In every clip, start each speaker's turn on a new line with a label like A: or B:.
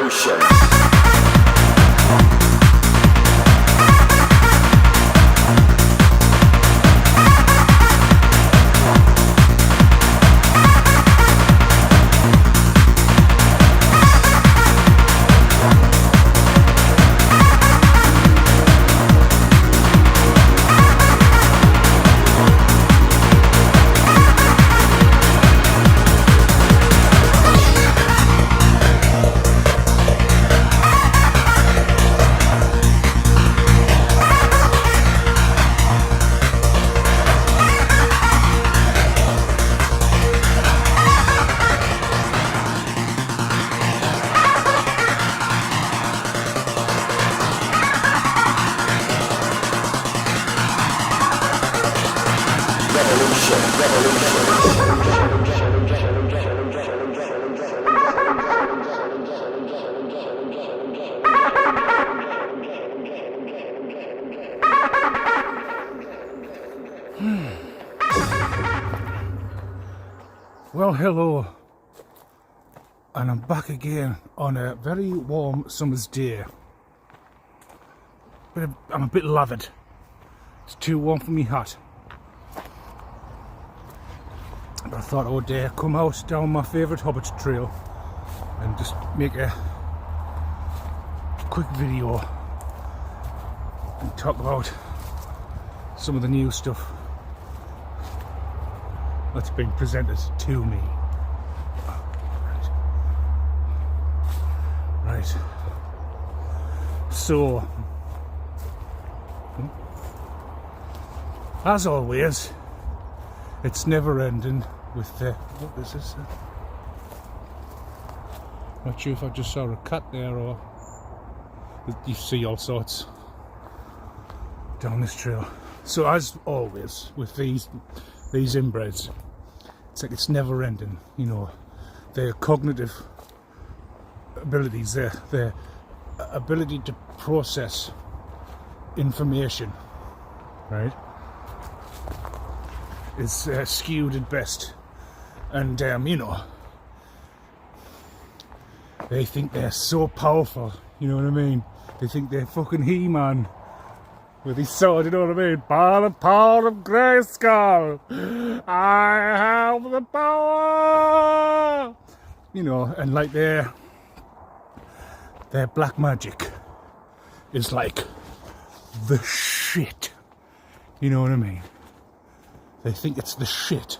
A: revolution.
B: Well, hello, and I'm back again on a very warm summer's day. But I'm a bit lathered. It's too warm for me hat. But I thought I would come out down my favourite Hobbit trail and just make a quick video and talk about some of the new stuff that's being presented to me. Right. So, as always, it's never ending with what is this? Not sure if I just saw a cat there or you see all sorts down this trail. So as always with these inbreds, it's like it's never ending, you know. Their cognitive abilities, their ability to process information, right, is skewed at best. And you know, they think they're so powerful, you know what I mean? They think they're fucking He-Man with his sword, you know what I mean? By the power of Grayskull, I have the power! You know, and like their black magic is like the shit. You know what I mean? They think it's the shit.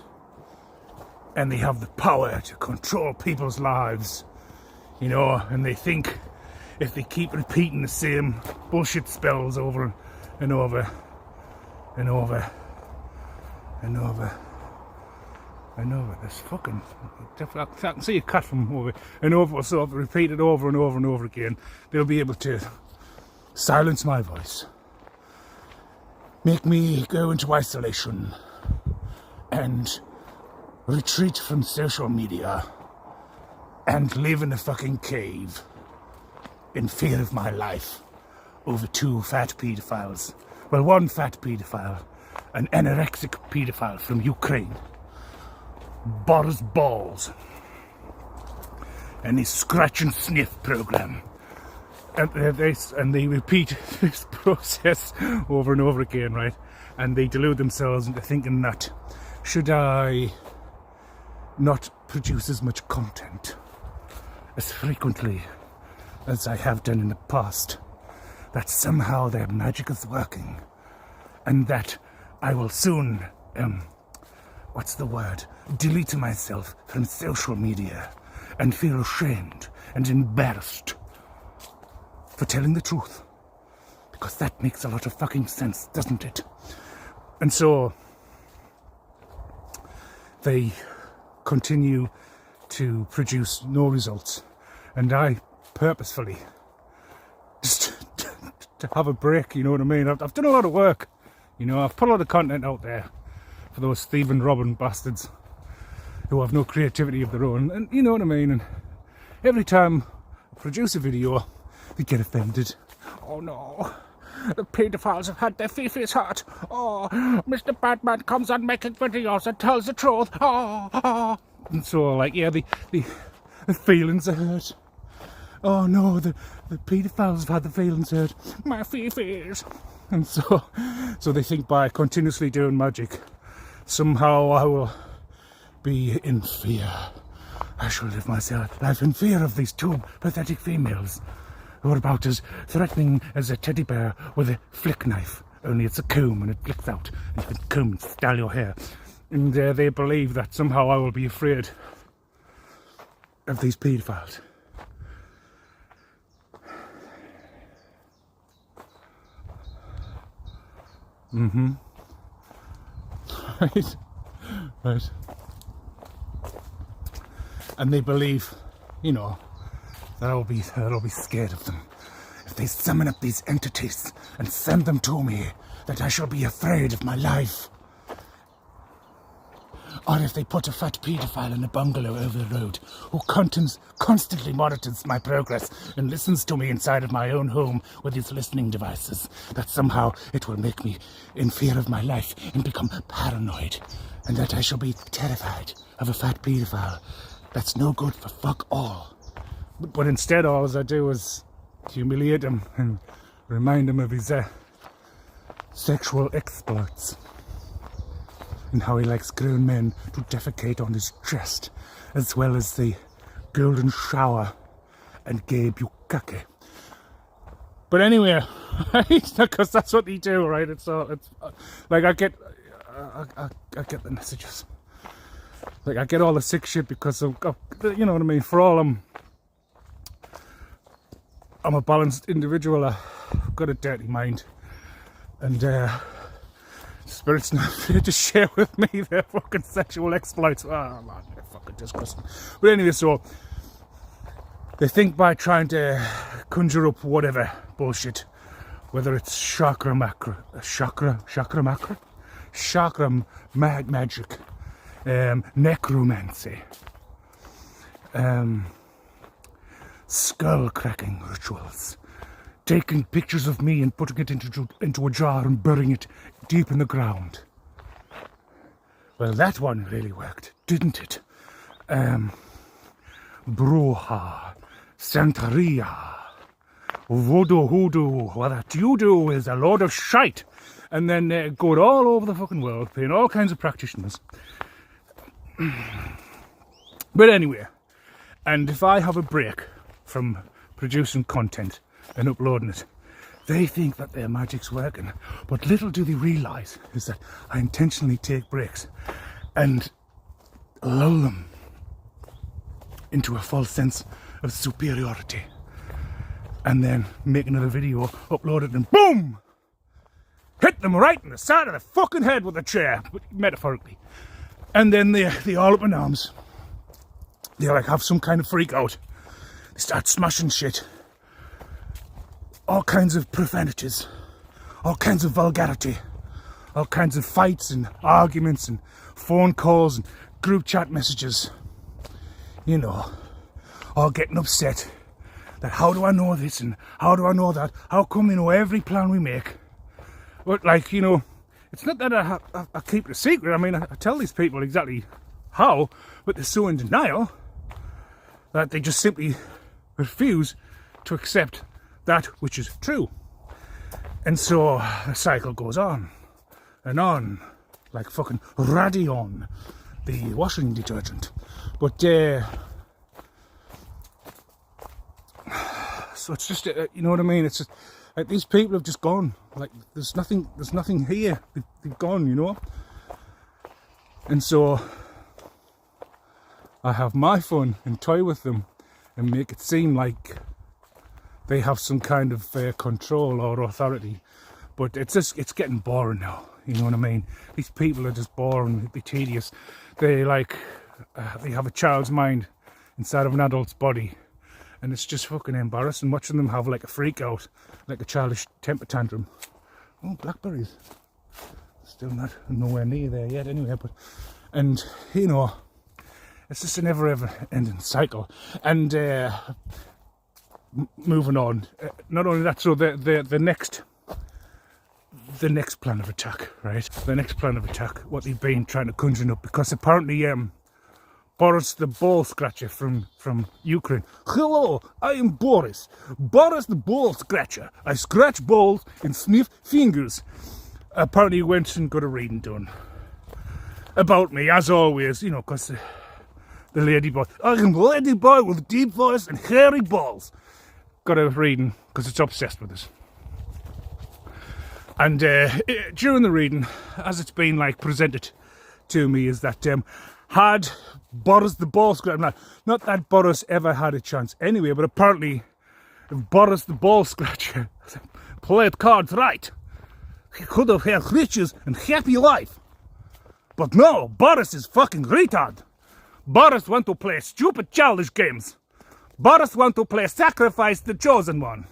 B: And they have the power to control people's lives. You know, and they think if they keep repeating the same bullshit spells over and over and over and over and over, this fucking, I can see a cat from over and over, so if I repeat it over and over and over again, they'll be able to silence my voice, make me go into isolation and retreat from social media and live in a fucking cave in fear of my life over two fat paedophiles. Well, one fat paedophile, an anorexic paedophile from Ukraine, Boris Balls, and his scratch and sniff program. And they repeat this process over and over again, right? And they delude themselves into thinking that should I not produce as much content as frequently as I have done in the past, that somehow their magic is working, and that I will soon, delete myself from social media and feel ashamed and embarrassed for telling the truth. Because that makes a lot of fucking sense, doesn't it? And so they continue to produce no results, and I purposefully just to have a break, you know what I mean? I've done a lot of work, you know, I've put a lot of content out there for those Steve and Robin bastards who have no creativity of their own, and you know what I mean? And every time I produce a video, they get offended. Oh no, the paedophiles have had their fifi's hurt. Oh, Mr. Batman comes on making videos and tells the truth. Oh. And so, like, yeah, the feelings are hurt. oh no, the paedophiles have had the feelings hurt. My fears. And so they think by continuously doing magic, somehow I will be in fear. I shall live my life in fear of these two pathetic females who are about as threatening as a teddy bear with a flick knife. Only it's a comb and it flicks out. And you can comb and style your hair. And they believe that somehow I will be afraid of these paedophiles. Right. Right. And they believe, you know, that I'll be scared of them. If they summon up these entities and send them to me, that I shall be afraid of my life. Or if they put a fat paedophile in a bungalow over the road who constantly monitors my progress and listens to me inside of my own home with his listening devices, that somehow it will make me in fear of my life and become paranoid, and that I shall be terrified of a fat paedophile. That's no good for fuck all. But instead all I do is humiliate him and remind him of his sexual exploits. And how he likes grown men to defecate on his chest, as well as the golden shower and gay bukkake. But anyway, right? Because that's what they do, right? It's like I get the messages. Like I get all the sick shit because of, you know what I mean. For all I'm a balanced individual. I've got a dirty mind, and spirits not afraid to share with me their fucking sexual exploits. Oh man, they're fucking disgusting. But anyway, so they think by trying to conjure up whatever bullshit, whether it's chakra magic, necromancy, skull cracking rituals, taking pictures of me and putting it into a jar and burying it deep in the ground. Well, that one really worked, didn't it? Bruja, Santeria, voodoo, hoodoo, what that you do is a load of shite. And then going all over the fucking world, paying all kinds of practitioners. But anyway, and if I have a break from producing content and uploading it, they think that their magic's working. But little do they realise is that I intentionally take breaks and lull them into a false sense of superiority. And then make another video, upload it, and boom! Hit them right in the side of the fucking head with a chair, metaphorically. And then they all up in arms. They like have some kind of freak out. They start smashing shit. All kinds of profanities, all kinds of vulgarity, all kinds of fights and arguments and phone calls and group chat messages. You know, all getting upset that how do I know this and how do I know that? How come you know every plan we make? But like, you know, it's not that I keep it a secret. I mean, I tell these people exactly how, but they're so in denial that they just simply refuse to accept that which is true. And so the cycle goes on and on, like fucking Radion, the washing detergent. But so it's just you know what I mean, it's just like these people have just gone, like there's nothing here, they've gone, you know. And so I have my fun and toy with them and make it seem like they have some kind of control or authority, but it's getting boring now. You know what I mean? These people are just boring, they're tedious. They like they have a child's mind inside of an adult's body, and it's just fucking embarrassing watching them have like a freak out, like a childish temper tantrum. Oh, blackberries, still not nowhere near there yet. Anyway, but and you know, it's just a never ending cycle. And moving on, not only that, so the next plan of attack, right? The next plan of attack, what they've been trying to conjure up, because apparently Boris the ball scratcher from Ukraine. Hello, I am Boris. Boris the ball scratcher. I scratch balls and sniff fingers. Apparently he went and got a reading done. About me, as always, you know, because the lady boy. I am a lady boy with deep voice and hairy balls. Got a reading because it's obsessed with us. And during the reading, as it's been like presented to me, is that had Boris the ball scratcher, not that Boris ever had a chance anyway, but apparently if Boris the ball scratcher played cards right, he could have had riches and happy life. But no, Boris is fucking retard. Boris want to play stupid childish games. Boris want to play Sacrifice the Chosen One,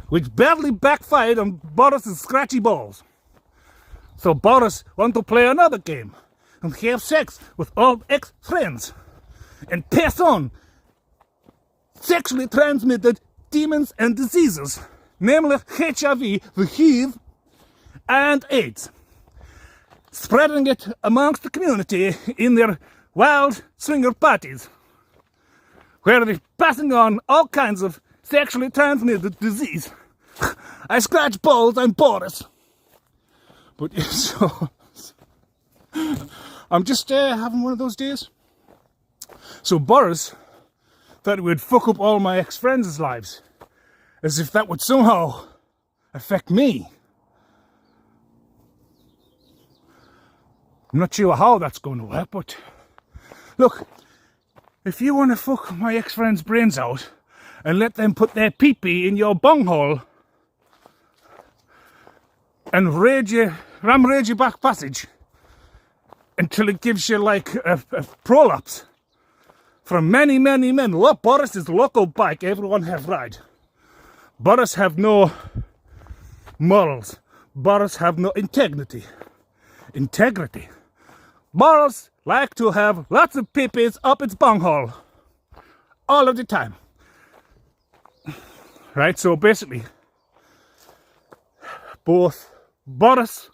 B: which badly backfired on Boris's scratchy balls. So Boris want to play another game and have sex with old ex-friends and pass on sexually transmitted demons and diseases, namely HIV, the HIV, and AIDS, spreading it amongst the community in their wild swinger parties, where they're passing on all kinds of sexually transmitted disease. I scratch balls, I'm Boris. But so I'm just having one of those days. So Boris thought it would fuck up all my ex-friends' lives, as if that would somehow affect me. I'm not sure how that's going to work, but look, if you want to fuck my ex-friends' brains out and let them put their pee-pee in your bunghole and ram raid your back passage until it gives you like a prolapse from many, many men. Look, Boris is local bike, everyone have ride. Boris have no morals. Boris have no integrity. Boris like to have lots of pee-pees up its bunghole all of the time. Right, so basically both Boris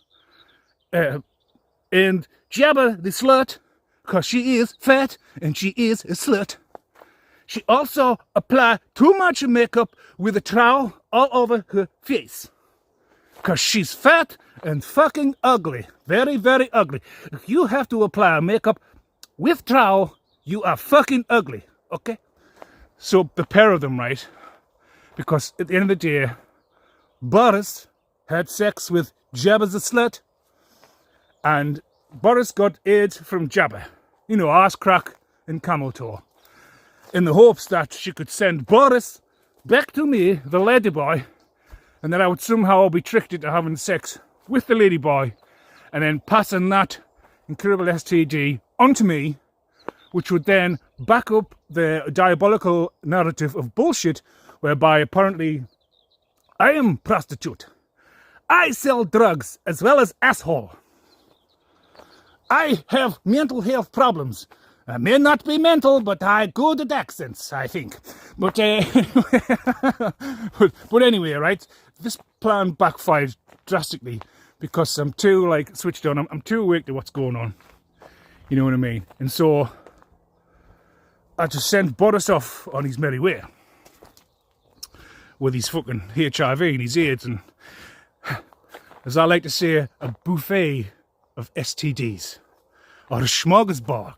B: and Jabba the slut, because she is fat and she is a slut, she also apply too much makeup with a trowel all over her face, because she's fat and fucking ugly, very, very ugly. If you have to apply makeup with trowel, you are fucking ugly, okay? So the pair of them, right? Because at the end of the day, Boris had sex with Jabba the slut, and Boris got AIDS from Jabba, you know, arse crack and camel toe, in the hopes that she could send Boris back to me, the ladyboy, and that I would somehow be tricked into having sex with the ladyboy, and then passing that incurable STD onto me, which would then back up the diabolical narrative of bullshit, whereby apparently I am prostitute. I sell drugs as well as asshole. I have mental health problems. I may not be mental, but I'm good at accents, I think. But but anyway, right? This plan backfired drastically because I'm too like switched on. I'm too awake to what's going on. You know what I mean? And so I just sent Boris off on his merry way with his fucking HIV and his AIDS and, as I like to say, a buffet of STDs, or a smorgasbord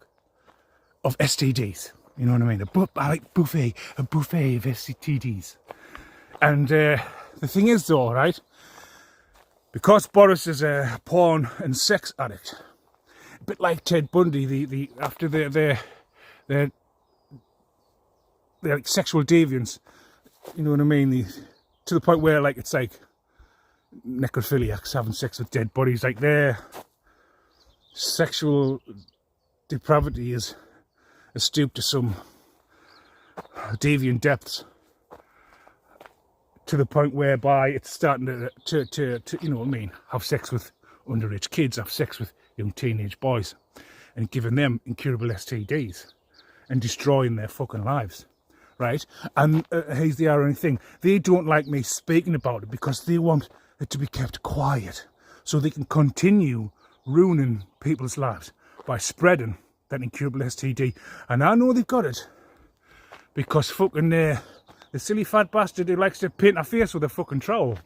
B: of STDs. You know what I mean? I like buffet, a buffet of STDs. And the thing is, though, right? Because Boris is a porn and sex addict, a bit like Ted Bundy, after their like sexual deviance. You know what I mean? To the point where like it's like necrophiliacs having sex with dead bodies, like their sexual depravity is stooped to some deviant depths, to the point whereby it's starting to you know what I mean, have sex with underage kids, have sex with young teenage boys, and giving them incurable STDs and destroying their fucking lives. Right? And here's the ironic thing. They don't like me speaking about it because they want it to be kept quiet so they can continue ruining people's lives by spreading that incurable STD. And I know they've got it because fucking the silly fat bastard who likes to paint her face with a fucking trowel.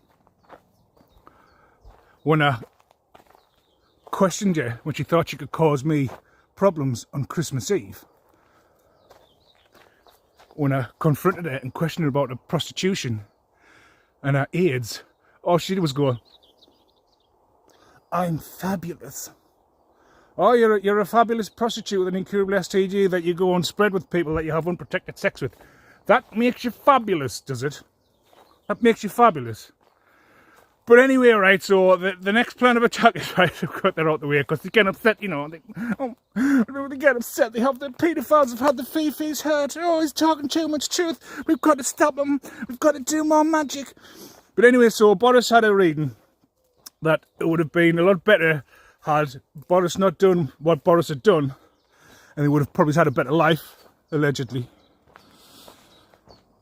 B: When I questioned her when she thought she could cause me problems on Christmas Eve, when I confronted her and questioned her about her prostitution and her AIDS, all she did was go, "I'm fabulous." Oh, you're a fabulous prostitute with an incurable STD that you go and spread with people that you have unprotected sex with. That makes you fabulous, does it? That makes you fabulous. But anyway, right, so the next plan of attack is, right, to cut that out the way, because they get upset, you know, they get upset, the paedophiles have had the Fifi's hurt, oh, he's talking too much truth, we've got to stop him, we've got to do more magic. But anyway, so Boris had a reading that it would have been a lot better had Boris not done what Boris had done, and he would have probably had a better life, allegedly.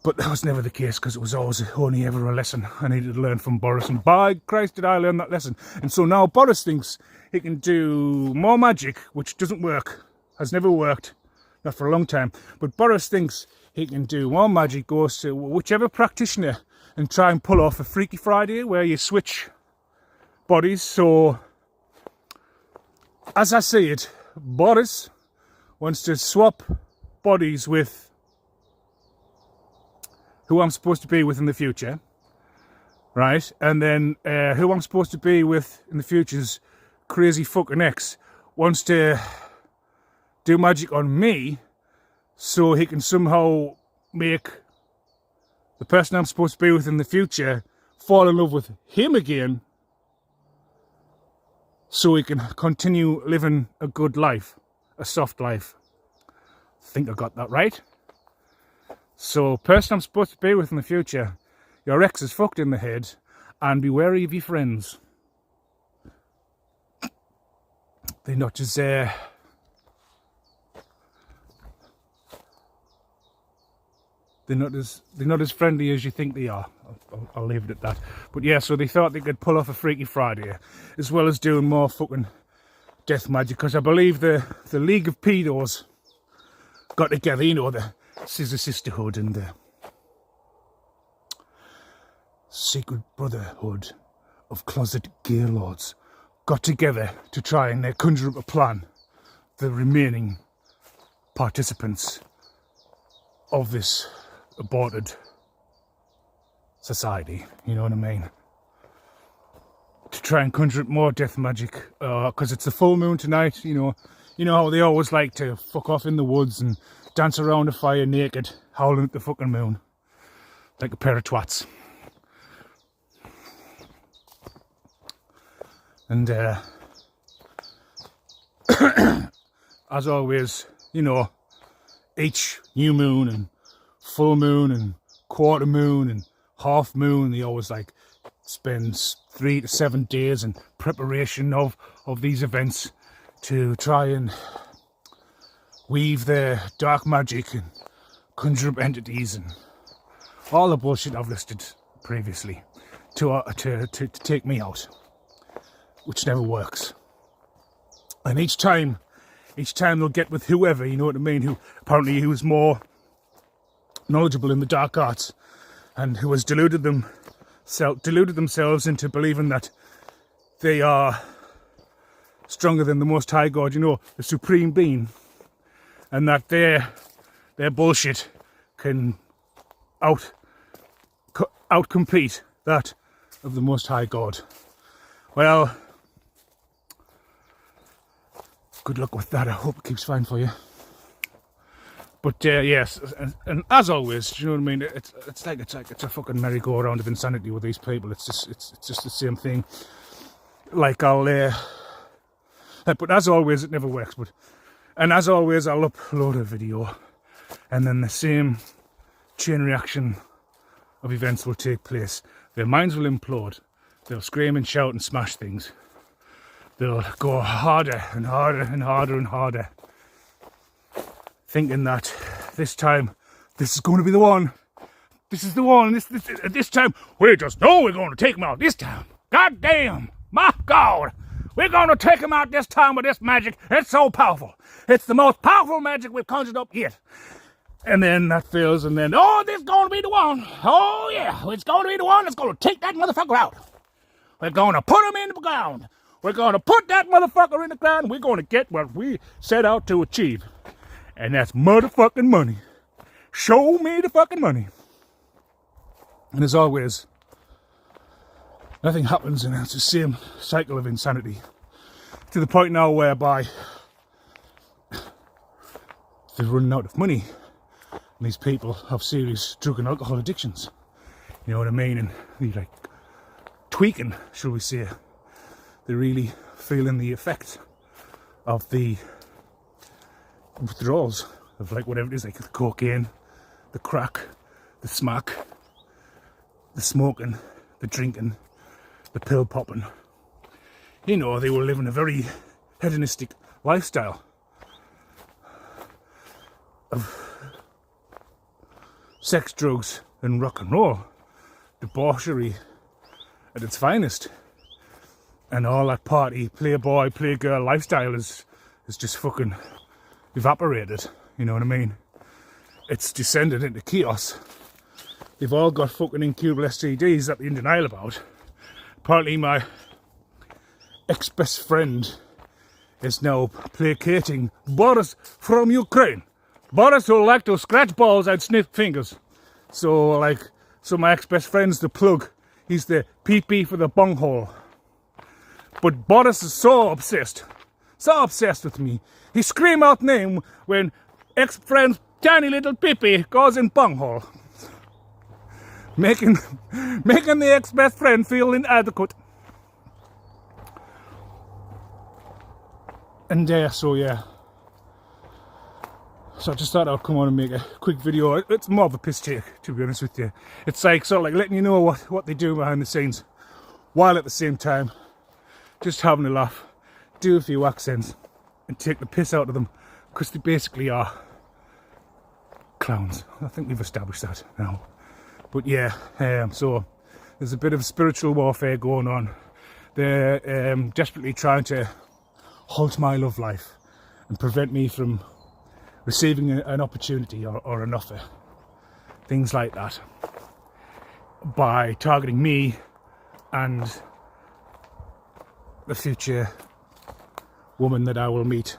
B: But that was never the case, because it was always only ever a lesson I needed to learn from Boris. And by Christ did I learn that lesson. And so now Boris thinks he can do more magic, which doesn't work, has never worked, not for a long time. But Boris thinks he can do more magic, goes to whichever practitioner and try and pull off a Freaky Friday where you switch bodies. So, as I see it, Boris wants to swap bodies with who I'm supposed to be with in the future, right? And then who I'm supposed to be with in the future's crazy fucking ex wants to do magic on me so he can somehow make the person I'm supposed to be with in the future fall in love with him again so he can continue living a good life, a soft life. I think I got that right. So, person I'm supposed to be with in the future, your ex is fucked in the head, and be wary of your friends. They're not as they're not as friendly as you think they are. I'll leave it at that. But yeah, so they thought they could pull off a Freaky Friday, as well as doing more fucking death magic, because I believe the League of Pedos got together, you know, the Scissor Sisterhood and the Secret Brotherhood of Closet Gaylords got together to try and conjure up a plan. The remaining participants of this aborted society, you know what I mean? To try and conjure up more death magic, because it's the full moon tonight, you know how they always like to fuck off in the woods and dance around a fire naked, howling at the fucking moon. Like a pair of twats. And, as always, you know, each new moon and full moon and quarter moon and half moon, they always like spends 3 to 7 days in preparation of these events to try and weave their dark magic and conjure up entities and all the bullshit I've listed previously to take me out, which never works. And each time they'll get with whoever, you know what I mean, who's more knowledgeable in the dark arts and who has deluded themselves into believing that they are stronger than the Most High God, you know, the Supreme Being, and that their bullshit can outcompete that of the Most High God. Well, good luck with that. I hope it keeps fine for you. But yes, and as always, you know what I mean. It's like a fucking merry-go-round of insanity with these people. It's just the same thing. Like but as always, it never works. And as always, I'll upload a video, and then the same chain reaction of events will take place. Their minds will implode. They'll scream and shout and smash things. They'll go harder and harder and harder and harder, thinking that this time, this is going to be the one. This is the one. This time, we just know we're going to take them out this time. God damn, my God, We're going to take him out this time with this magic. It's so powerful. It's the most powerful magic we've conjured up yet. And then that fails, and then, oh, this is going to be the one. Oh, yeah, it's going to be the one that's going to take that motherfucker out. We're going to put him in the ground. We're going to put that motherfucker in the ground. We're going to get what we set out to achieve. And that's motherfucking money. Show me the fucking money. And as always, nothing happens, and it's the same cycle of insanity. To the point now whereby they're running out of money. And these people have serious drug and alcohol addictions. You know what I mean? And they're like tweaking, shall we say. They're really feeling the effect of the withdrawals of like whatever it is, like the cocaine, the crack, the smack, the smoking, the drinking, the pill popping. You know, they were living a very hedonistic lifestyle of sex, drugs and rock and roll, debauchery at its finest, and all that party, playboy, playgirl lifestyle is just fucking evaporated, you know what I mean? It's descended into chaos. They've all got fucking incurable STDs that they're in denial about. Apparently my ex-best friend is now placating Boris from Ukraine. Boris will like to scratch balls and sniff fingers. So my ex-best friend's the plug. He's the pee-pee for the bunghole. But Boris is so obsessed with me. He scream out name when ex-friend's tiny little pee-pee goes in bunghole. Making the ex-best friend feel inadequate. And so yeah. So I just thought I'd come on and make a quick video. It's more of a piss take, to be honest with you. It's like sort of like letting you know what they do behind the scenes, while at the same time just having a laugh, do a few accents and take the piss out of them, because they basically are clowns. I think we've established that now. But yeah, so there's a bit of spiritual warfare going on. They're desperately trying to halt my love life and prevent me from receiving an opportunity or an offer, things like that, by targeting me and the future woman that I will meet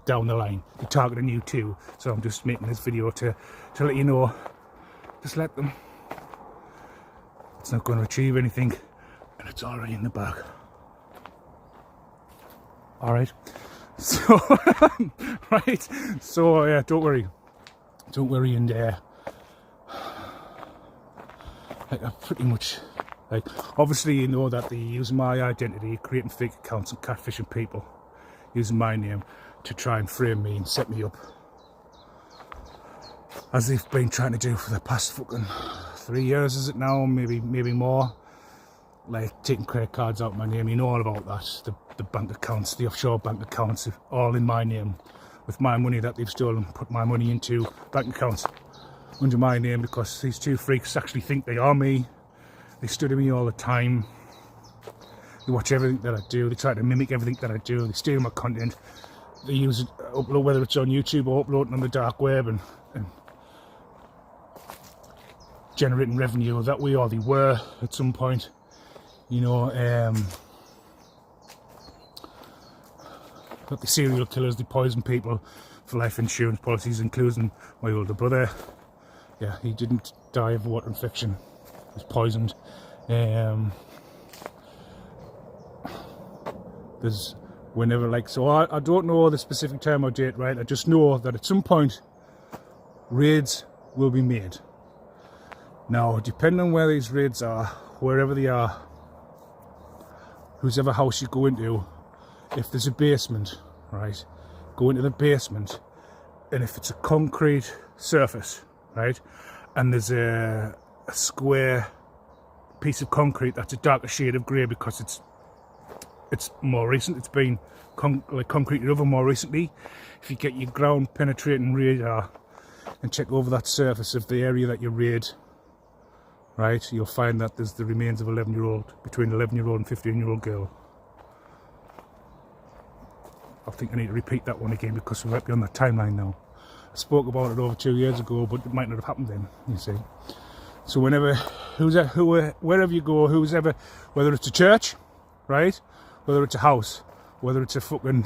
B: down the line. They're targeting you too, so I'm just making this video to let you know, just let them. It's not going to achieve anything, and it's already in the bag. Alright, so right, so yeah, don't worry, and like I pretty much, like, obviously you know that they're using my identity, creating fake accounts and catfishing people, using my name to try and frame me and set me up, as they've been trying to do for the past fucking 3 years, is it now? Maybe more. Like taking credit cards out of my name, you know all about that. The bank accounts, the offshore bank accounts, all in my name, with my money that they've stolen, put my money into bank accounts under my name, because these two freaks actually think they are me. They study me all the time. They watch everything that I do. They try to mimic everything that I do. They steal my content. They use it, upload, whether it's on YouTube or uploading on the dark web, and generating revenue that way, or they were at some point. You know, but the serial killers, they poison people for life insurance policies, including my older brother. Yeah, he didn't die of water infection. He was poisoned. There's whenever, like, so I don't know the specific time or date, right? I just know that at some point raids will be made. Now, depending on where these raids are, wherever they are, whosever house you go into, if there's a basement, right, go into the basement, and if it's a concrete surface, right, and there's a square piece of concrete that's a darker shade of grey because it's more recent, it's been concreted over more recently. If you get your ground penetrating radar and check over that surface of the area that you raid, right, you'll find that there's the remains of 11-year-old, between 11-year-old and 15-year-old girl. I think I need to repeat that one again because we might be on that timeline now. I spoke about it over 2 years ago, but it might not have happened then, you see. So wherever you go, whether it's a church, right, whether it's a house, whether it's a fucking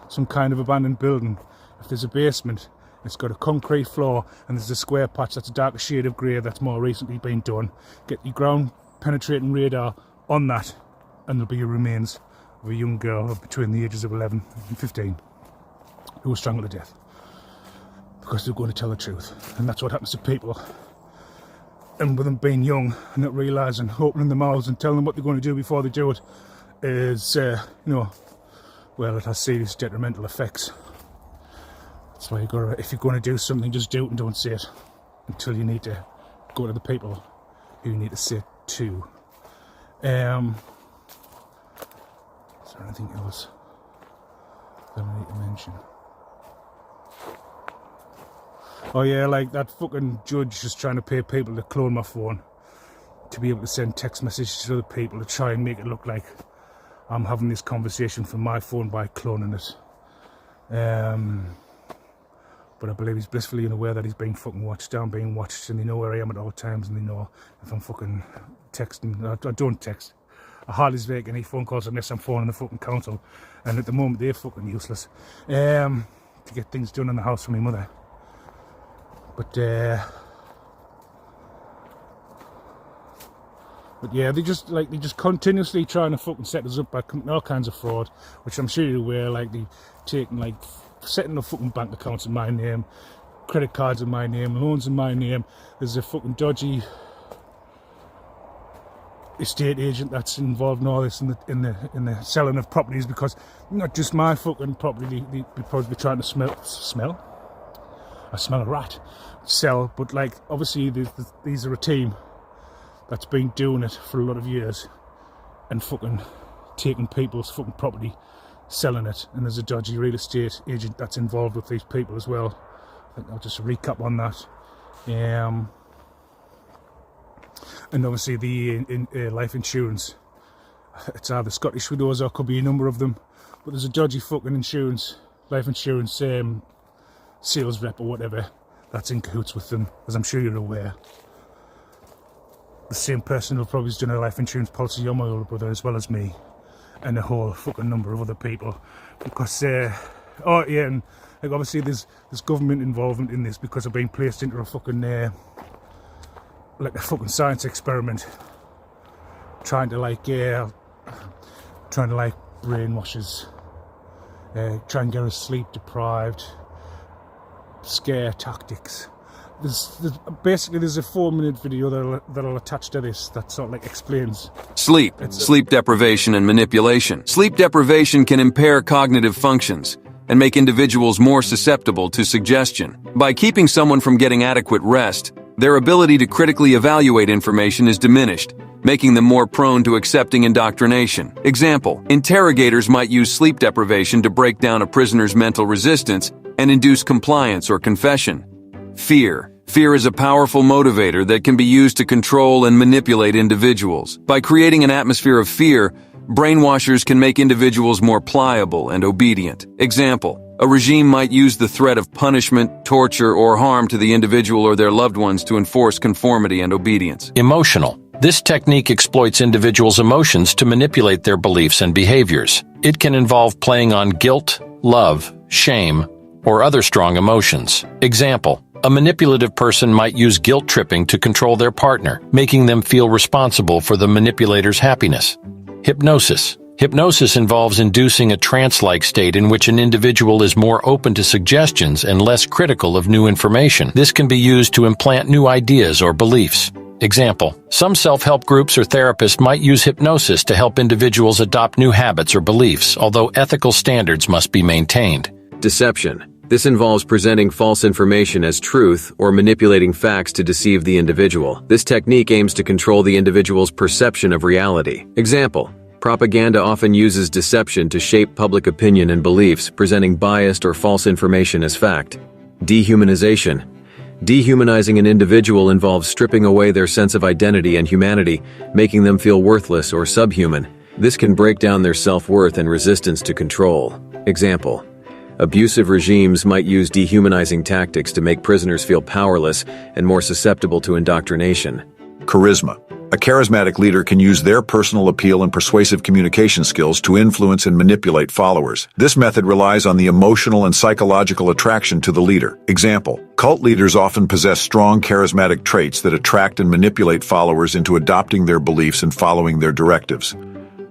B: some kind of abandoned building, if there's a basement, it's got a concrete floor and there's a square patch that's a darker shade of grey that's more recently been done, get your ground penetrating radar on that, and there'll be your remains of a young girl of between the ages of 11 and 15 who was strangled to death because they're going to tell the truth. And that's what happens to people. And with them being young and not realising, opening their mouths and telling them what they're going to do before they do it is, well, it has serious detrimental effects. That's why if you're going to do something, just do it and don't say it until you need to go to the people who you need to say it to. Is there anything else that I need to mention? Oh yeah, like that fucking judge is trying to pay people to clone my phone to be able to send text messages to other people to try and make it look like I'm having this conversation from my phone by cloning it. But I believe he's blissfully unaware that he's being fucking watched down, being watched, and they know where I am at all times, and they know if I'm fucking texting. I don't text. I hardly make any phone calls unless I'm phoning the fucking council, and at the moment they're fucking useless to get things done in the house for my mother. But yeah, they just continuously trying to fucking set us up by all kinds of fraud, which I'm sure you're aware. Like they taking setting up fucking bank accounts in my name, credit cards in my name, loans in my name. There's a fucking dodgy estate agent that's involved in all this in the selling of properties, because not just my fucking property. They probably trying to smell. I smell a rat. Sell, but like obviously these are a team that's been doing it for a lot of years and fucking taking people's fucking property, selling it, and there's a dodgy real estate agent that's involved with these people as well. I think I'll just recap on that. And obviously the life insurance, it's either Scottish Widows or it could be a number of them, but there's a dodgy fucking life insurance sales rep or whatever that's in cahoots with them, as I'm sure you're aware. The same person who probably has done a life insurance policy on my older brother as well as me, and a whole fucking number of other people. Because and like obviously there's government involvement in this, because I've been placed into a fucking like a fucking science experiment, trying to brainwash us, try and get us sleep deprived, scare tactics. There's a 4-minute video that'll attach to this that sort of like explains sleep deprivation and manipulation. Sleep deprivation can impair cognitive functions and make individuals more susceptible to suggestion. By keeping someone from getting adequate rest, their ability to critically evaluate information is diminished, making them more prone to accepting indoctrination. Example, interrogators might use sleep deprivation to break down a prisoner's mental resistance and induce compliance or confession. Fear. Fear is a powerful motivator that can be used to control and manipulate individuals. By creating an atmosphere of fear, brainwashers can make individuals more pliable and obedient. Example, a regime might use the threat of punishment, torture, or harm to the individual or their loved ones to enforce conformity and obedience.
A: Emotional. This technique exploits individuals' emotions to manipulate their beliefs and behaviors. It can involve playing on guilt, love, shame, or other strong emotions. Example, a manipulative person might use guilt tripping to control their partner, making them feel responsible for the manipulator's happiness. Hypnosis. Hypnosis involves inducing a trance-like state in which an individual is more open to suggestions and less critical of new information. This can be used to implant new ideas or beliefs. Example, some self-help groups or therapists might use hypnosis to help individuals adopt new habits or beliefs, although ethical standards must be maintained.
C: Deception. This involves presenting false information as truth or manipulating facts to deceive the individual. This technique aims to control the individual's perception of reality. Example, propaganda often uses deception to shape public opinion and beliefs, presenting biased or false information as fact. Dehumanization. Dehumanizing an individual involves stripping away their sense of identity and humanity, making them feel worthless or subhuman. This can break down their self-worth and resistance to control. Example: abusive regimes might use dehumanizing tactics to make prisoners feel powerless and more susceptible to indoctrination.
D: Charisma. A charismatic leader can use their personal appeal and persuasive communication skills to influence and manipulate followers. This method relies on the emotional and psychological attraction to the leader. Example: cult leaders often possess strong charismatic traits that attract and manipulate followers into adopting their beliefs and following their directives.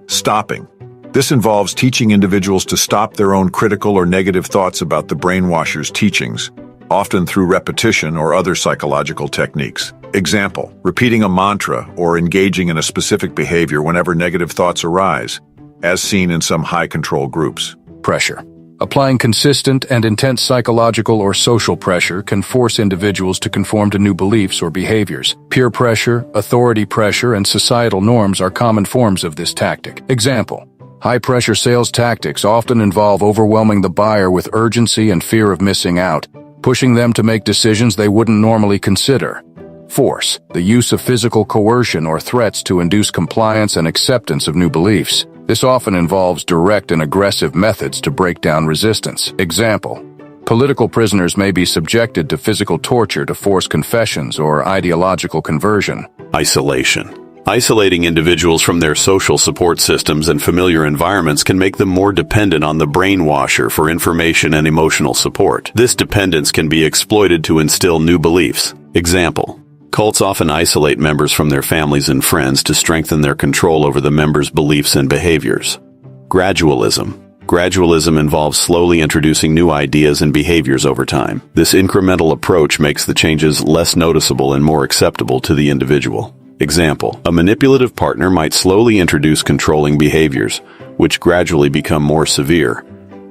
D: Stopping. This involves teaching individuals to stop their own critical or negative thoughts about the brainwasher's teachings, often through repetition or other psychological techniques. Example: repeating a mantra or engaging in a specific behavior whenever negative thoughts arise, as seen in some high-control groups.
E: Pressure. Applying consistent and intense psychological or social pressure can force individuals to conform to new beliefs or behaviors. Peer pressure, authority pressure, and societal norms are common forms of this tactic. Example: high-pressure sales tactics often involve overwhelming the buyer with urgency and fear of missing out, pushing them to make decisions they wouldn't normally consider. Force. The use of physical coercion or threats to induce compliance and acceptance of new beliefs. This often involves direct and aggressive methods to break down resistance. Example: political prisoners may be subjected to physical torture to force confessions or ideological conversion.
F: Isolation. Isolating individuals from their social support systems and familiar environments can make them more dependent on the brainwasher for information and emotional support. This dependence can be exploited to instill new beliefs. Example: cults often isolate members from their families and friends to strengthen their control over the members' beliefs and behaviors. Gradualism. Gradualism involves slowly introducing new ideas and behaviors over time. This incremental approach makes the changes less noticeable and more acceptable to the individual. Example: a manipulative partner might slowly introduce controlling behaviors, which gradually become more severe,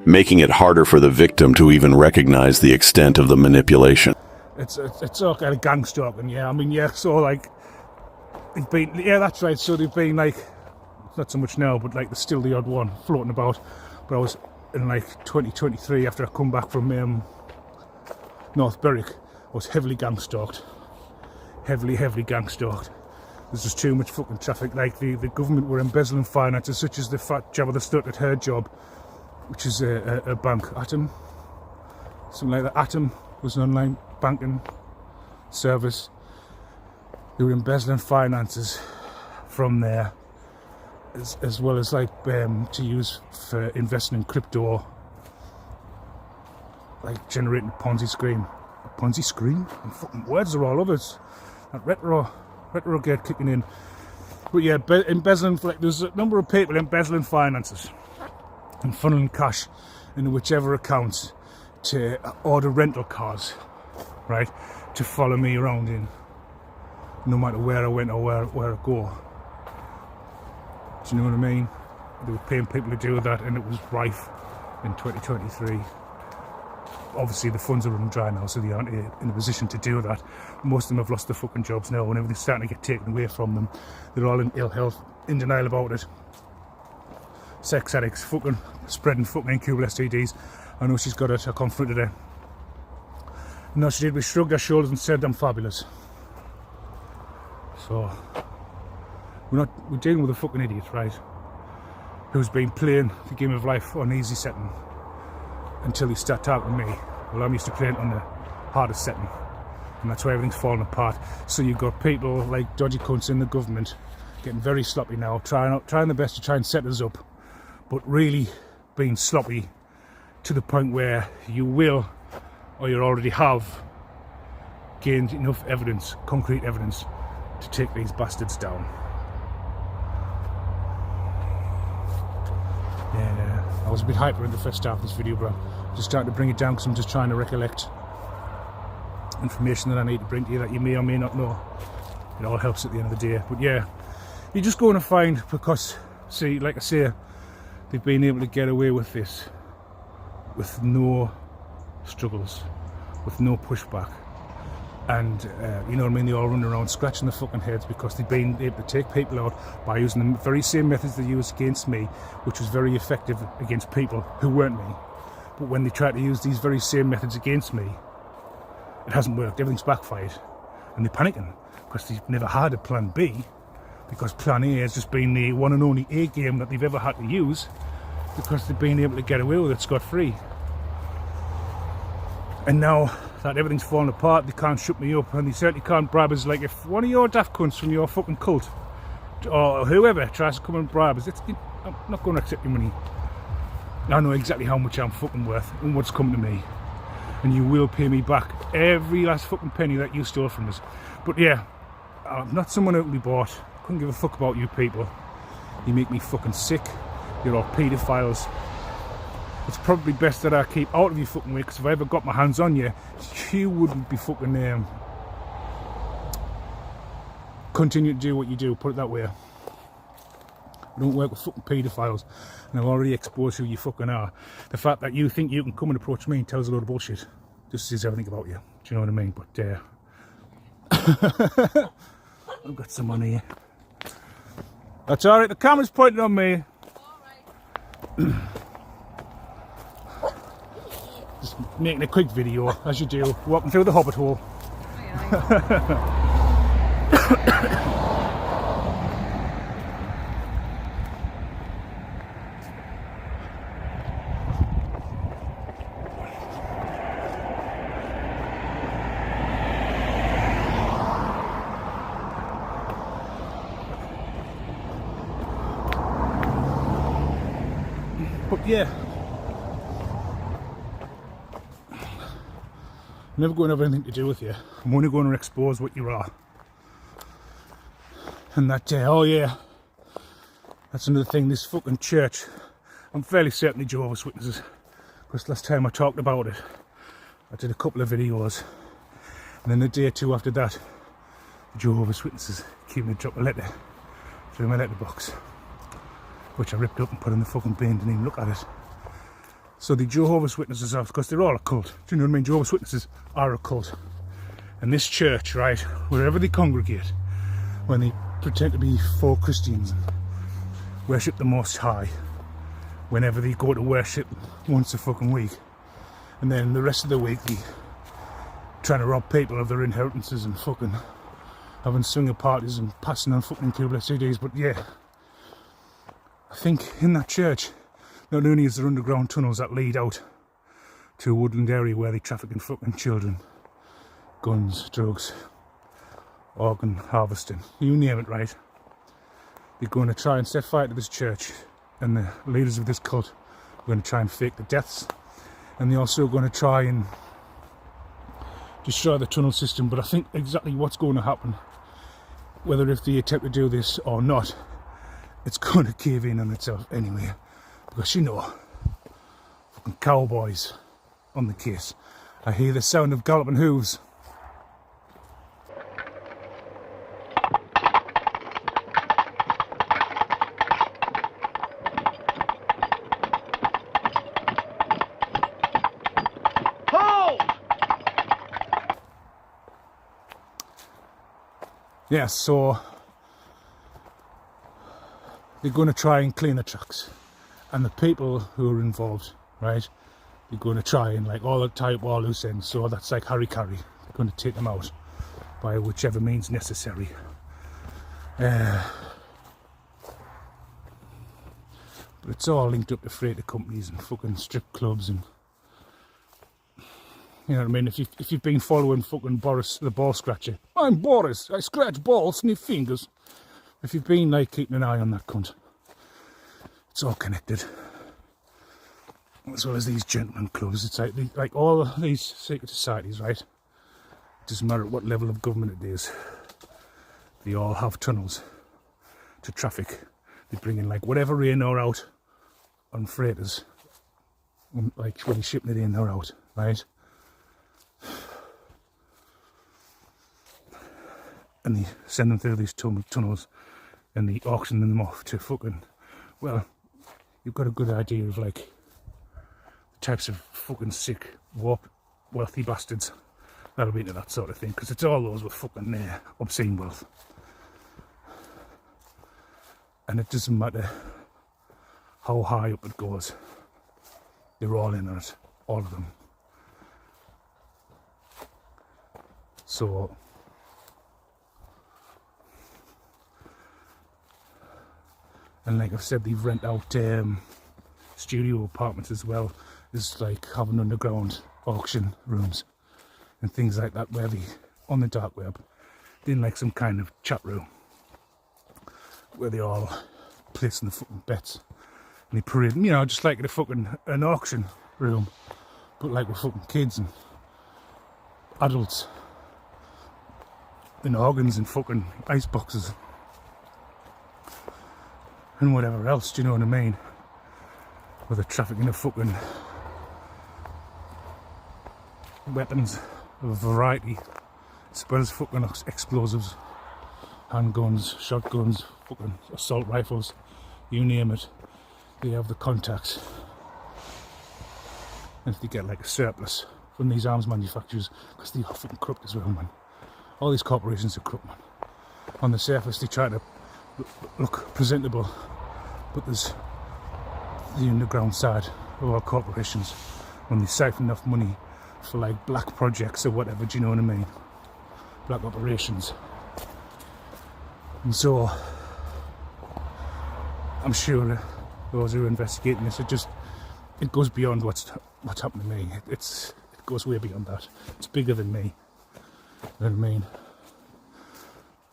F: making it harder for the victim to even recognize the extent of the manipulation.
B: It's all kind of gang stalking, yeah. I mean, yeah, so like, they've been, yeah, that's right. So they've been like, not so much now, but like there's still the odd one floating about. But I was in like 2023 after I come back from North Berwick, I was heavily gang stalked. Heavily gang stalked. There's just too much fucking traffic. Like the government were embezzling finances, such as the fat job that started her job, which is a bank, Atom, something like that. Atom was an online banking service. They were embezzling finances from there, as well as like to use for investing in crypto, like generating a Ponzi scheme. And fucking words are all over it. That retro gate kicking in. But yeah, embezzling, like there's a number of people embezzling finances and funneling cash into whichever accounts to order rental cars, right, to follow me around in, no matter where I went or where I go. Do you know what I mean? They were paying people to do that, and it was rife in 2023. Obviously the funds are running dry now, so they aren't in a position to do that. Most of them have lost their fucking jobs now, and everything's starting to get taken away from them. They're all in ill health, in denial about it. Sex addicts, fucking spreading fucking incurable STDs. I know she's got it. I confronted her. And all she did was shrug her shoulders and said, "I'm fabulous." So we're dealing with a fucking idiot, right? Who's been playing the game of life on easy setting until he started talking to me. Well, I'm used to playing on the hardest setting, and that's why everything's falling apart. So you've got people like dodgy cunts in the government getting very sloppy now, trying the best to try and set us up, but really being sloppy to the point where you will, or you already have, gained enough evidence, concrete evidence, to take these bastards down. Yeah, I was a bit hyper in the first half of this video, but I'm just starting to bring it down because I'm just trying to recollect information that I need to bring to you that you may or may not know. It all helps at the end of the day. But yeah, you're just going to find, because, see, like I say, they've been able to get away with this with no struggles, with no pushback. And you know what I mean, they all run around scratching their fucking heads because they've been able to take people out by using the very same methods they used against me, which was very effective against people who weren't me. But when they try to use these very same methods against me, it hasn't worked, everything's backfired. And they're panicking because they've never had a plan B, because plan A has just been the one and only A game that they've ever had to use because they've been able to get away with it scot-free. And now that everything's falling apart, they can't shut me up, and they certainly can't bribe us. Like, if one of your daft cunts from your fucking cult, or whoever, tries to come and bribe us, I'm not going to accept your money. I know exactly how much I'm fucking worth and what's coming to me, and you will pay me back every last fucking penny that you stole from us. But yeah, I'm not someone who can be bought. Couldn't give a fuck about you people. You make me fucking sick. You're all paedophiles. It's probably best that I keep out of your fucking way, because if I ever got my hands on you, you wouldn't be fucking continue to do what you do, put it that way. I don't work with fucking paedophiles, and I've already exposed who you fucking are. The fact that you think you can come and approach me and tell us a load of bullshit just says everything about you. Do you know what I mean? But I've got some money here. That's alright, the camera's pointing on me. Just making a quick video, as you do, walking through the hobbit hole. But yeah, I'm never going to have anything to do with you. I'm only going to expose what you are. And that, oh yeah, that's another thing, this fucking church, I'm fairly certain the Jehovah's Witnesses, because last time I talked about it, I did a couple of videos, and then the day or two after that, the Jehovah's Witnesses came and dropped a letter through my letterbox, which I ripped up and put in the fucking bin, didn't even look at it. So the Jehovah's Witnesses are, because they're all a cult, do you know what I mean? Jehovah's Witnesses are a cult. And this church, right, wherever they congregate, when they pretend to be full Christians and worship the Most High, whenever they go to worship once a fucking week, and then the rest of the week they trying to rob people of their inheritances and fucking having swinger parties and passing on fucking Cuba CDs. But yeah, I think in that church, not only is there underground tunnels that lead out to a woodland area where they traffic in fucking children, guns, drugs, organ harvesting, you name it, right? They're going to try and set fire to this church, and the leaders of this cult are going to try and fake the deaths, and they're also going to try and destroy the tunnel system. But I think exactly what's going to happen, whether if they attempt to do this or not, it's going to cave in on itself anyway, because you know, fucking cowboys on the case. I hear the sound of galloping hooves. Yeah, so they're going to try and clean the tracks, and the people who are involved, right, they're going to try and like tie up all loose ends. So that's like Harry Carey. They're going to take them out by whichever means necessary. But it's all linked up to freighter companies and fucking strip clubs, and you know what I mean. If you've been following fucking Boris the ball scratcher, I'm Boris, I scratch balls, sniff fingers. If you've been like keeping an eye on that cunt, it's all connected. As well as these gentlemen clubs, it's like all these secret societies, right? It doesn't matter what level of government it is. They all have tunnels to traffic. They bring in like whatever in or out on freighters, like when you're shipping it in or out, right? And they send them through these tunnels, and they auction them off to fucking, well, you've got a good idea of like the types of fucking sick, wealthy bastards that'll be into that sort of thing, because it's all those with fucking obscene wealth. And it doesn't matter how high up it goes, they're all in on it, all of them. So and like I've said, they rent out studio apartments as well as like having underground auction rooms and things like that, where they, on the dark web, in like some kind of chat room where they all placing the fucking bets and they parade, you know, just like an auction room, but like with fucking kids and adults and organs and fucking ice boxes and whatever else, do you know what I mean? With the trafficking of fucking weapons of a variety, as well as fucking explosives, handguns, shotguns, fucking assault rifles, you name it. They have the contacts. And if they get like a surplus from these arms manufacturers, because they are fucking corrupt as well, man. All these corporations are corrupt, man. On the surface they try to look presentable, but there's the underground side of our corporations when they siphon off money for like black projects or whatever, do you know what I mean? Black operations. And so I'm sure those who are investigating this, it goes beyond what's happened to me. It goes way beyond that. It's bigger than me. You know what I mean?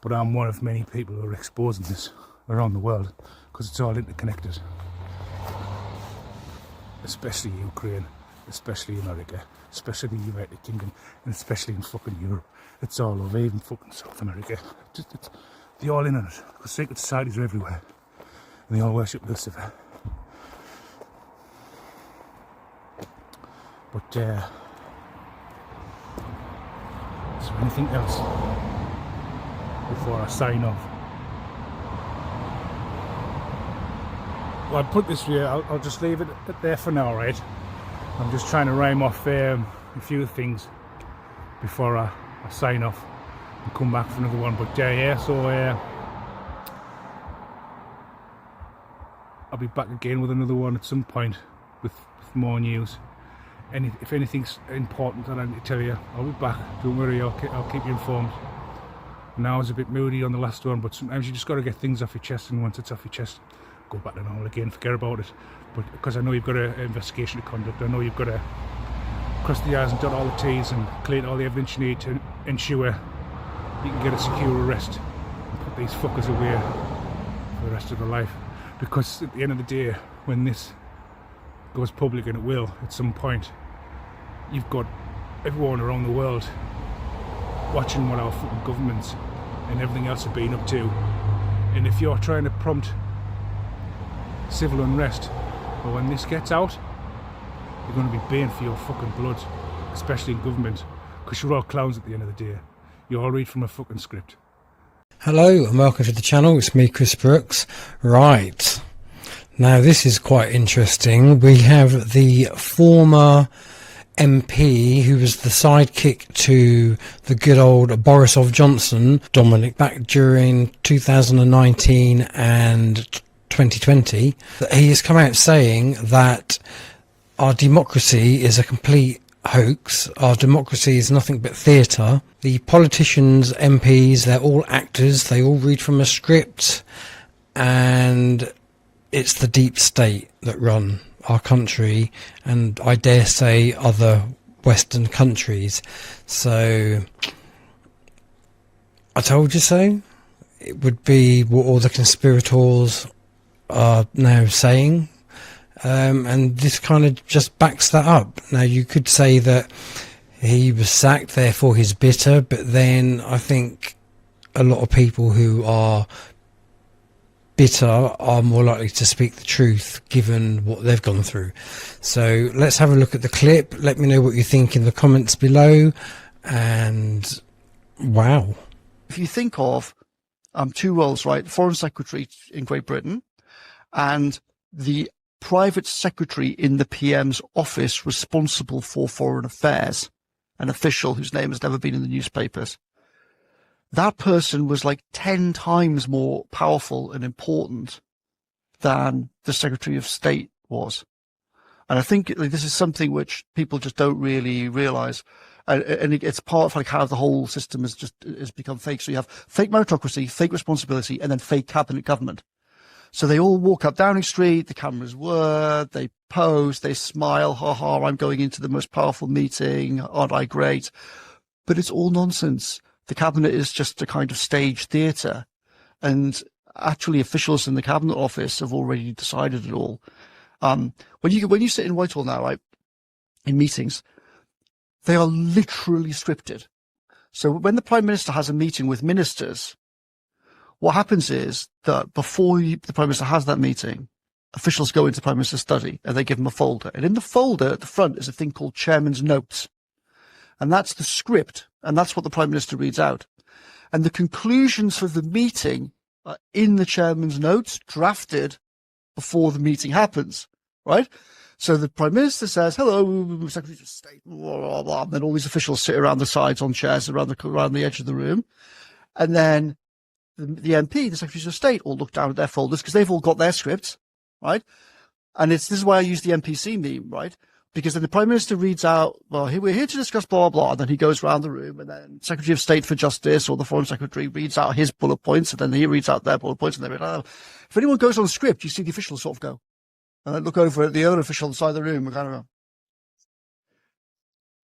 B: But I'm one of many people who are exposing this around the world, because it's all interconnected. Especially Ukraine, especially America, especially the United Kingdom, and especially in fucking Europe. It's all over, even fucking South America. They're all in on it, because secret societies are everywhere, and they all worship Lucifer. But is there anything else before I sign off? Well, I'd put this here, I'll just leave it there for now, right? I'm just trying to rhyme off a few things before I sign off and come back for another one. But yeah, so I'll be back again with another one at some point with more news. And if anything's important that I need to tell you, I'll be back. Don't worry, I'll keep you informed. Now I was a bit moody on the last one, but sometimes you just got to get things off your chest, and once it's off your chest, go back to normal again, forget about it. But because I know you've got an investigation to conduct, I know you've got to cross the I's and dot all the T's and collate all the evidence you need to ensure you can get a secure arrest and put these fuckers away for the rest of their life. Because at the end of the day, when this goes public, and it will at some point, you've got everyone around the world watching what our fucking governments and everything else have been up to. And if you're trying to prompt civil unrest, well, when this gets out, you're going to be paying for your fucking blood, especially in government, because you're all clowns at the end of the day. You all read from a fucking script.
G: Hello and welcome to the channel. It's me, Chris Brooks. Right, now this is quite interesting. We have the former MP who was the sidekick to the good old Borisov Johnson, Dominic, back during 2019 and 2020. He has come out saying that our democracy is a complete hoax. Our democracy is nothing but theatre. The politicians, MPs, they're all actors. They all read from a script, and it's the deep state that run our country, and I dare say other Western countries. So I told you so. It would be what all the conspirators are now saying, and this kind of just backs that up. Now you could say that he was sacked, therefore he's bitter, but then I think a lot of people who are bitter are more likely to speak the truth given what they've gone through. So let's have a look at the clip. Let me know what you think in the comments below. And wow,
H: if you think of two roles, right, the Foreign Secretary in Great Britain and the private secretary in the PM's office responsible for foreign affairs, an official whose name has never been in the newspapers, that person was like 10 times more powerful and important than the Secretary of State was. And I think this is something which people just don't really realize. And it's part of like how the whole system has become fake. So you have fake meritocracy, fake responsibility, and then fake cabinet government. So they all walk up Downing Street, the cameras whir, they pose, they smile, ha ha, I'm going into the most powerful meeting, aren't I great? But it's all nonsense. The cabinet is just a kind of stage theatre. And actually officials in the cabinet office have already decided it all. When you sit in Whitehall now, right, in meetings, they are literally scripted. So when the Prime Minister has a meeting with ministers, what happens is that before the Prime Minister has that meeting, officials go into the Prime Minister's study and they give him a folder. And in the folder at the front is a thing called Chairman's Notes. And that's the script. And that's what the Prime Minister reads out. And the conclusions for the meeting are in the Chairman's Notes, drafted before the meeting happens, right? So the Prime Minister says, hello, Secretary of State, blah, blah, blah. And then all these officials sit around the sides on chairs around the edge of the room. And then the MP, the Secretaries of State, all look down at their folders because they've all got their scripts, right? And this is why I use the NPC meme, right? Because then the Prime Minister reads out, well, we're here to discuss blah, blah, blah. And then he goes around the room, and then Secretary of State for Justice or the Foreign Secretary reads out his bullet points, and then he reads out their bullet points, and they read out. If anyone goes on script, you see the officials sort of go, and then look over at the other official on the side of the room and kind of go.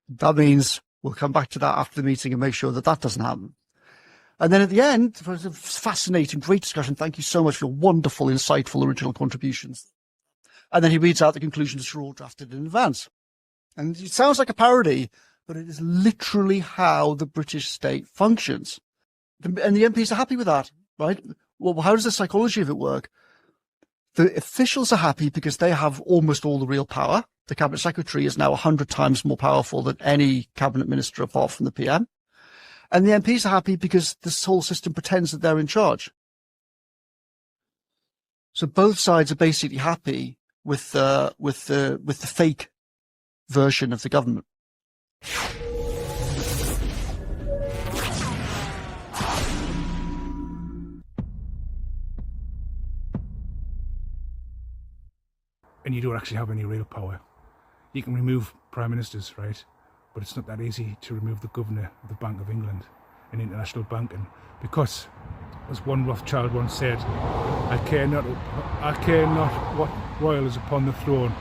H: That means we'll come back to that after the meeting and make sure that doesn't happen. And then at the end, it was a fascinating, great discussion. Thank you so much for your wonderful, insightful, original contributions. And then he reads out the conclusions which are all drafted in advance. And it sounds like a parody, but it is literally how the British state functions. And the MPs are happy with that, right? Well, how does the psychology of it work? The officials are happy because they have almost all the real power. The Cabinet Secretary is now 100 times more powerful than any Cabinet Minister apart from the PM. And the MPs are happy because this whole system pretends that they're in charge. So both sides are basically happy with the fake version of the government.
B: And you don't actually have any real power. You can remove prime ministers, right? But it's not that easy to remove the governor of the Bank of England and international banking, because, as one Rothschild once said, I care not what royal is upon the throne.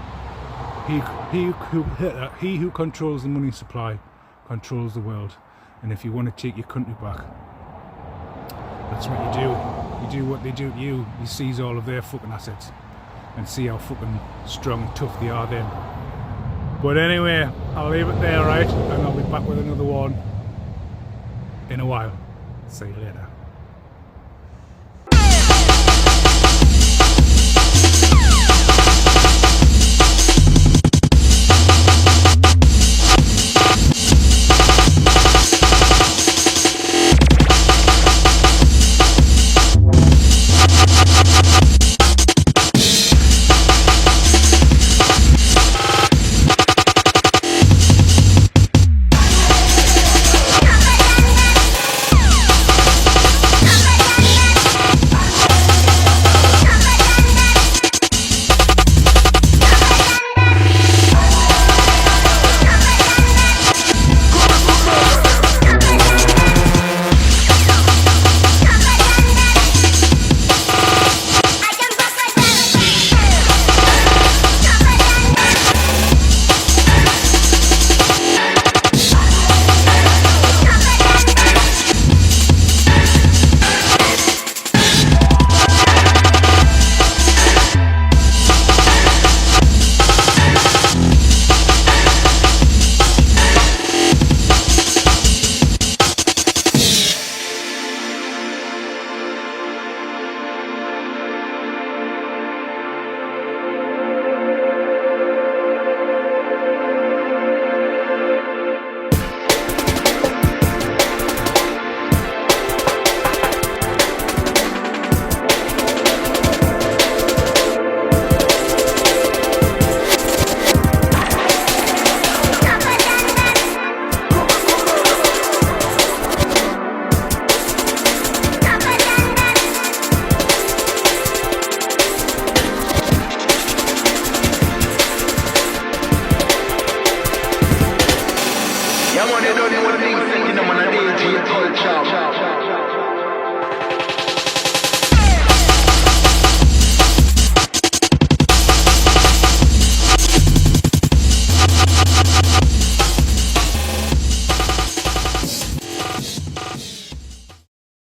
B: He who controls the money supply controls the world. And if you want to take your country back, that's what you do. You do what they do to you. You seize all of their fucking assets and see how fucking strong and tough they are then. But anyway, I'll leave it there, right? And I'll be back with another one in a while. See you later.